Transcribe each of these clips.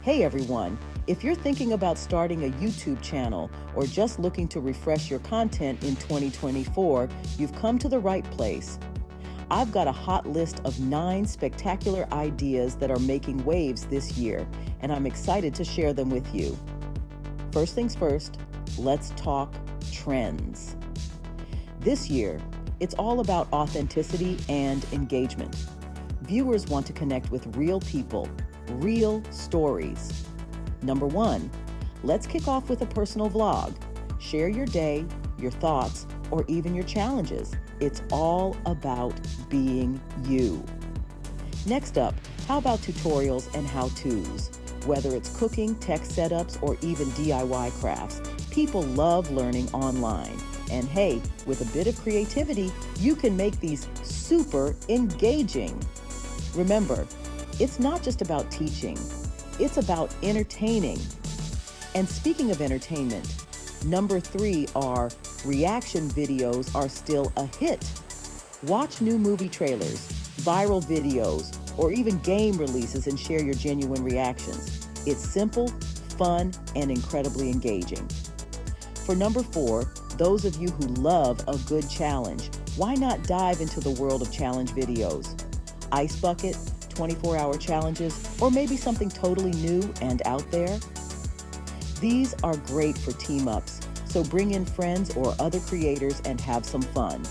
Hey everyone, if you're thinking about starting a YouTube channel or just looking to refresh your content in 2024, you've come to the right place. I've got a hot list of 9 spectacular ideas that are making waves this year, and I'm excited to share them with you. First things first, let's talk trends. This year, it's all about authenticity and engagement. Viewers want to connect with real people, real stories. Number 1, let's kick off with a personal vlog. Share your day, your thoughts, or even your challenges. It's all about being you. Next up, how about tutorials and how-tos? Whether it's cooking, tech setups, or even DIY crafts, people love learning online. And hey, with a bit of creativity, you can make these super engaging. Remember, it's not just about teaching, it's about entertaining. And speaking of entertainment, number 3 are reaction videos are still a hit. Watch new movie trailers, viral videos, or even game releases and share your genuine reactions. It's simple, fun, and incredibly engaging. For number 4, those of you who love a good challenge, why not dive into the world of challenge videos? Ice bucket, 24-hour challenges, or maybe something totally new and out there? These are great for team-ups, so bring in friends or other creators and have some fun.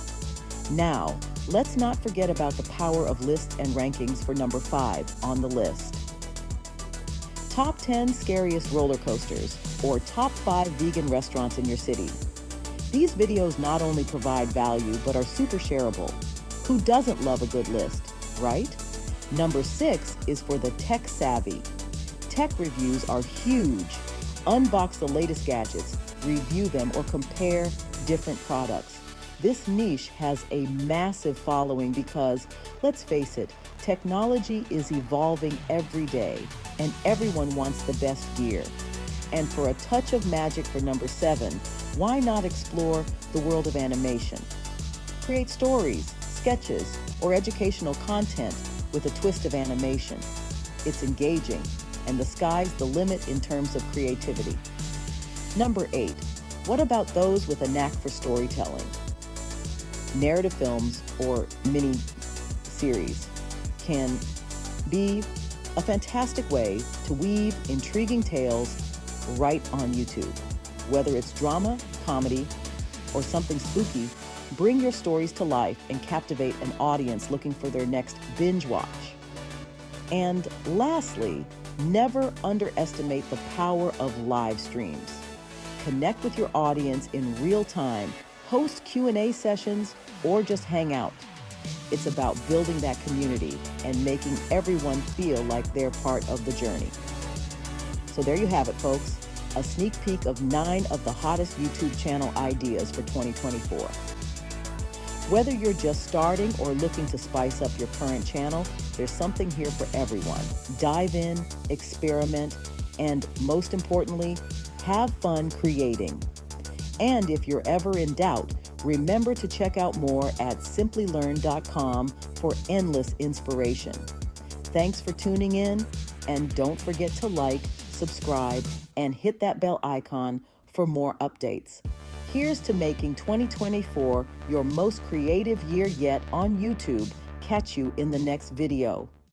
Now, let's not forget about the power of lists and rankings for number 5 on the list. Top 10 scariest roller coasters, or top 5 vegan restaurants in your city. These videos not only provide value, but are super shareable. Who doesn't love a good list, right? Number 6 is for the tech savvy. Tech reviews are huge. Unbox the latest gadgets, review them, or compare different products. This niche has a massive following because, let's face it, technology is evolving every day, and everyone wants the best gear. And for a touch of magic for number 7, why not explore the world of animation? Create stories, sketches, or educational content with a twist of animation. It's engaging, and the sky's the limit in terms of creativity. Number 8, what about those with a knack for storytelling? Narrative films or mini-series can be a fantastic way to weave intriguing tales right on YouTube. Whether it's drama, comedy, or something spooky, bring your stories to life and captivate an audience looking for their next binge watch. And lastly, never underestimate the power of live streams. Connect with your audience in real time, host Q&A sessions, or just hang out. It's about building that community and making everyone feel like they're part of the journey. So there you have it, folks. A sneak peek of 9 of the hottest YouTube channel ideas for 2024. Whether you're just starting or looking to spice up your current channel, there's something here for everyone. Dive in, experiment, and most importantly, have fun creating. And if you're ever in doubt, remember to check out more at simplylearn.com for endless inspiration. Thanks for tuning in, and don't forget to like, subscribe, and hit that bell icon for more updates. Here's to making 2024 your most creative year yet on YouTube. Catch you in the next video.